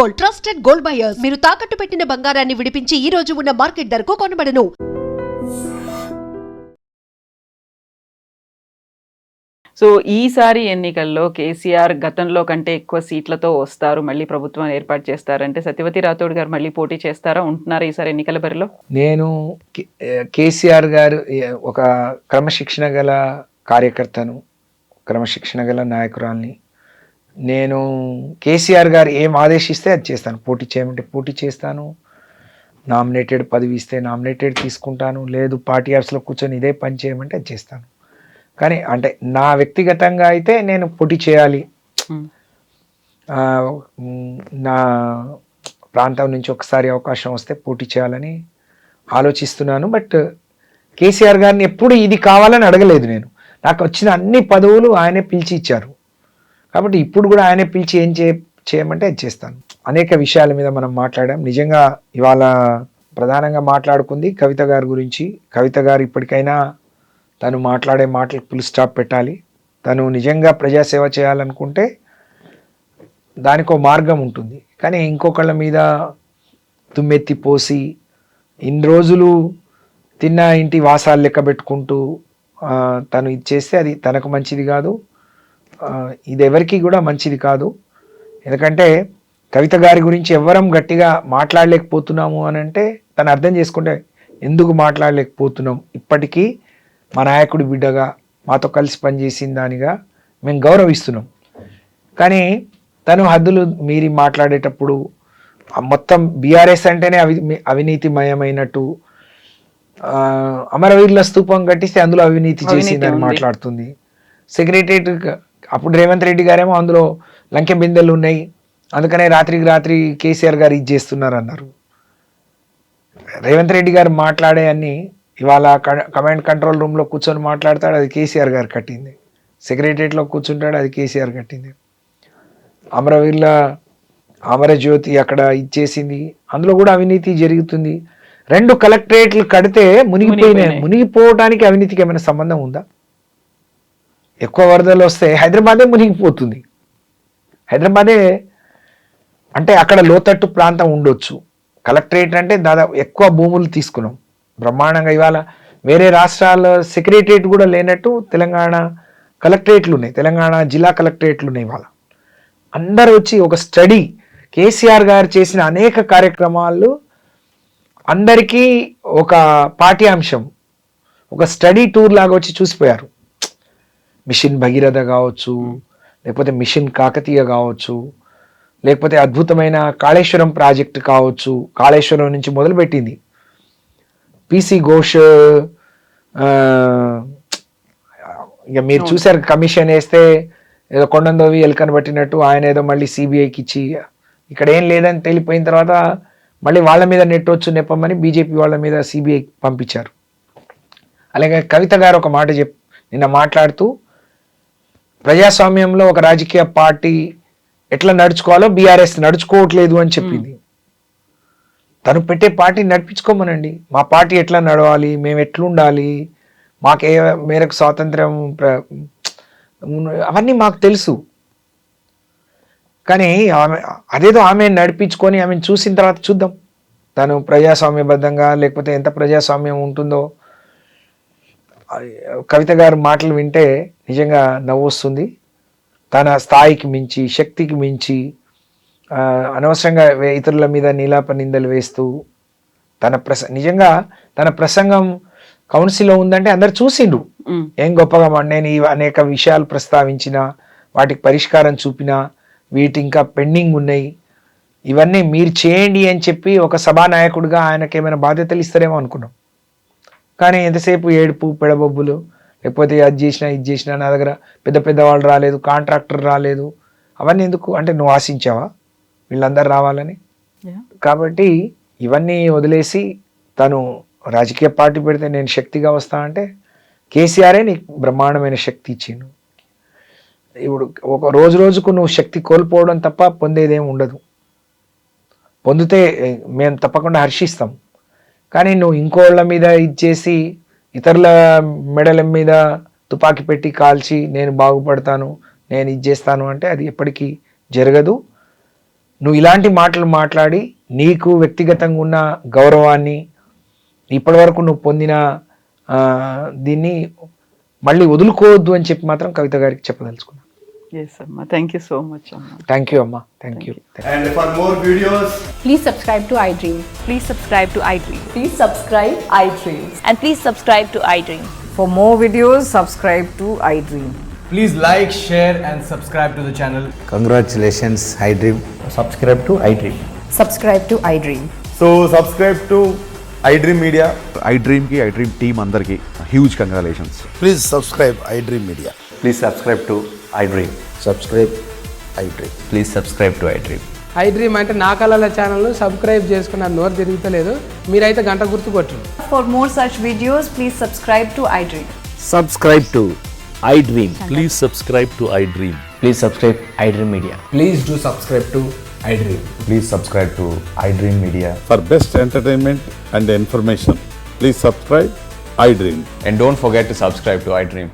Gold, trusted gold buyers. మీరు తాకట్టు పెట్టిన బంగారాన్ని విడిపించి ఈ రోజు ఉన్న మార్కెట్ ధరకు కొనబడను. సో ఈసారి ఎన్నికల్లో కేసీఆర్ గతంలో కంటే ఎక్కువ సీట్లతో వస్తారు, మళ్ళీ ప్రభుత్వం ఏర్పాటు చేస్తారంటే సత్యవతి రాథోడ్ గారు మళ్ళీ పోటీ చేస్తారా, ఉంటున్నారా ఈసారి ఎన్నికల బరిలో? నేను కేసీఆర్ గారు ఒక క్రమశిక్షణ గల కార్యకర్తను, క్రమశిక్షణ గల నాయకురాల్ని. నేను కేసీఆర్ గారు ఏం ఆదేశిస్తే అది చేస్తాను. పోటీ చేయమంటే పోటీ చేస్తాను, నామినేటెడ్ పదవి ఇస్తే నామినేటెడ్ తీసుకుంటాను, లేదు పార్టీ ఆఫీస్లో కూర్చొని ఇదే పని చేయమంటే అది చేస్తాను. కానీ అంటే నా వ్యక్తిగతంగా అయితే నేను పోటీ చేయాలి, నా ప్రాంతం నుంచి ఒకసారి అవకాశం వస్తే పోటీ చేయాలని ఆలోచిస్తున్నాను. బట్ కేసీఆర్ గారిని ఎప్పుడు ఇది కావాలని అడగలేదు. నాకు వచ్చిన అన్ని పదవులు ఆయనే పిలిచి ఇచ్చారు కాబట్టి ఇప్పుడు కూడా ఆయనే పిలిచి ఏం చేయమంటే అది చేస్తాను. అనేక విషయాల మీద మనం మాట్లాడాం. నిజంగా ఇవాళ ప్రధానంగా మాట్లాడుకుంది కవిత గారి గురించి. కవిత గారు ఇప్పటికైనా తను మాట్లాడే మాటలకు ఫుల్ స్టాప్ పెట్టాలి. తను నిజంగా ప్రజాసేవ చేయాలనుకుంటే దానికో మార్గం ఉంటుంది. కానీ ఇంకొకళ్ళ మీద తుమ్మెత్తి పోసి ఇన్ని రోజులు తిన్న ఇంటి వాసాలు లెక్క పెట్టుకుంటూ తను ఇది చేస్తే అది తనకు మంచిది కాదు, ఇది ఎవరికి కూడా మంచిది కాదు. ఎందుకంటే కవిత గారి గురించి ఎవ్వరం గట్టిగా మాట్లాడలేకపోతున్నాము అని అంటే తను అర్థం చేసుకుంటే ఎందుకు మాట్లాడలేకపోతున్నాం. ఇప్పటికీ మా నాయకుడి బిడ్డగా మాతో కలిసి పనిచేసిన దానిగా మేము గౌరవిస్తున్నాం. కానీ తను హద్దులు మీరి మాట్లాడేటప్పుడు మొత్తం బీఆర్ఎస్ అంటేనే అవినీతిమయమైనట్టు, అమరవీరుల స్తూపం కట్టిస్తే అందులో అవినీతి చేసిందని మాట్లాడుతుంది. సెక్రటరియట్ అప్పుడు రేవంత్ రెడ్డి గారేమో అందులో లంకె బిందెలు ఉన్నాయి, అందుకనే రాత్రికి రాత్రి కేసీఆర్ గారు ఇది చేస్తున్నారు అన్నారు. రేవంత్ రెడ్డి గారు మాట్లాడే అన్ని ఇవాళ కమాండ్ కంట్రోల్ రూమ్లో కూర్చొని మాట్లాడతాడు, అది కేసీఆర్ గారు కట్టింది. సెక్రటరియట్లో కూర్చుంటాడు, అది కేసీఆర్ కట్టింది. అమరవీరుల అమరజ్యోతి అక్కడ ఇచ్చేసింది, అందులో కూడా అవినీతి జరుగుతుంది. 2 కలెక్టరేట్లు కడితే మునిగిపోవడానికి అవినీతికి ఏమైనా సంబంధం ఉందా? ఎక్కువ వరదలు వస్తే హైదరాబాదే మునిగిపోతుంది. హైదరాబాదే అంటే అక్కడ లోతట్టు ప్రాంతం ఉండొచ్చు. కలెక్టరేట్ అంటే దాదాపు ఎక్కువ భూములు తీసుకున్నాం బ్రహ్మాండంగా. ఇవాళ వేరే రాష్ట్రాల్లో సెక్రటరియట్ కూడా లేనట్టు తెలంగాణ కలెక్టరేట్లు ఉన్నాయి, తెలంగాణ జిల్లా కలెక్టరేట్లు ఉన్నాయి. ఇవాళ అందరూ వచ్చి ఒక స్టడీ, కేసీఆర్ గారు చేసిన అనేక కార్యక్రమాలు అందరికీ ఒక పాఠ్యాంశం, ఒక స్టడీ టూర్ లాగా వచ్చి చూసిపోయారు. మిషన్ భగీరథ కావచ్చు, లేకపోతే మిషన్ కాకతీయ కావచ్చు, లేకపోతే అద్భుతమైన కాళేశ్వరం ప్రాజెక్టు కావచ్చు. కాళేశ్వరం నుంచి మొదలుపెట్టింది పిసి ఘోష్. ఇక మీరు చూసారు, కమిషన్ వేస్తే ఏదో కొండందోవి ఎలుకను పట్టినట్టు ఆయన ఏదో మళ్ళీ సిబిఐకి ఇచ్చి ఇక్కడ ఏం లేదని తెలిపోయిన తర్వాత మళ్ళీ వాళ్ళ మీద నెట్టొచ్చు నెప్పమని బీజేపీ వాళ్ళ మీద సిబిఐ పంపించారు. అలాగే కవిత గారు ఒక మాట నిన్న మాట్లాడుతూ ప్రజాస్వామ్యంలో ఒక రాజకీయ పార్టీ ఎట్లా నడుచుకోవాలో బీఆర్ఎస్ నడుచుకోవట్లేదు అని చెప్పింది. తను పెట్టే పార్టీ నడిపించుకోమనండి, మా పార్టీ ఎట్లా నడవాలి, మేము ఎట్లుండాలి, మాకు ఏ మేరకు స్వాతంత్రం అవన్నీ మాకు తెలుసు. కానీ అదేదో ఆమె నడిపించుకొని ఆమెను చూసిన తర్వాత చూద్దాం తను ప్రజాస్వామ్యబద్ధంగా లేకపోతే ఎంత ప్రజాస్వామ్యం ఉంటుందో. కవిత గారు మాటలు వింటే నిజంగా నవ్వు వస్తుంది. తన స్థాయికి మించి, శక్తికి మించి అనవసరంగా ఇతరుల మీద నీలాప నిందలు వేస్తూ నిజంగా తన ప్రసంగం కౌన్సిల్లో ఉందంటే అందరు చూసిండ్రు ఏం గొప్పగా. నేను అనేక విషయాలు ప్రస్తావించిన, వాటికి పరిష్కారం చూపిన, వీటి ఇంకా పెండింగ్ ఉన్నాయి, ఇవన్నీ మీరు చేయండి అని చెప్పి ఒక సభానాయకుడిగా ఆయనకి ఏమైనా బాధ్యతలు ఇస్తారేమో అనుకున్నాం. కానీ ఎంతసేపు ఏడుపు పెడబొబ్బులు, లేకపోతే అది చేసినా ఇది చేసినా, నా దగ్గర పెద్ద పెద్దవాళ్ళు రాలేదు, కాంట్రాక్టర్ రాలేదు, అవన్నీ ఎందుకు అంటే నువ్వు ఆశించావా వీళ్ళందరూ రావాలని? కాబట్టి ఇవన్నీ వదిలేసి తను రాజకీయ పార్టీ పెడితే నేను శక్తిగా వస్తా అంటే కేసీఆరే నీకు బ్రహ్మాండమైన శక్తి ఇచ్చిండు. ఇప్పుడు ఒక రోజు రోజుకు నువ్వు శక్తి కోల్పోవడం తప్ప పొందేదేం ఉండదు. పొందితే మేము తప్పకుండా హర్షిస్తాం. కానీ నువ్వు ఇంకోళ్ళ మీద ఇచ్చేసి ఇతరుల మెడల మీద తుపాకీ పెట్టి కాల్చి నేను బాగుపడతాను, నేను ఇది చేస్తాను అంటే అది ఎప్పటికీ జరగదు. నువ్వు ఇలాంటి మాటలు మాట్లాడి నీకు వ్యక్తిగతంగా ఉన్న గౌరవాన్ని ఇప్పటివరకు నువ్వు పొందిన దీన్ని మళ్ళీ వదులుకోవద్దు అని చెప్పి మాత్రం కవిత గారికి చెప్పదలుచుకున్నాను. ఎస్ అమ్మా, థ్యాంక్ యూ సో మచ్ అమ్మా. థ్యాంక్ యూ అమ్మా, thank you. And for more videos, Please subscribe to iDream. Please subscribe to iDream. Please subscribe iDream. And please subscribe to iDream. For more videos, subscribe to iDream. please like, share and subscribe to the channel. Congratulations, iDream. Subscribe to iDream. Subscribe to iDream. So subscribe to iDream Media. iDream ki iDream team andarki huge congratulations. Please subscribe iDream Media. Please subscribe to iDream. Subscribe iDream. Please subscribe to iDream. iDream అంటే నా కళల channel subscribe చేసుకున్న నోరు తిరుగుతలేదు, మీరైతే గంట గుర్తు కొట్టండి. For more such videos, please subscribe to iDream. Subscribe to iDream. Please subscribe to iDream. Please subscribe iDream Media. Please do subscribe to iDream. Please subscribe to iDream Media. For best entertainment and information, please subscribe iDream. And don't forget to subscribe to iDream.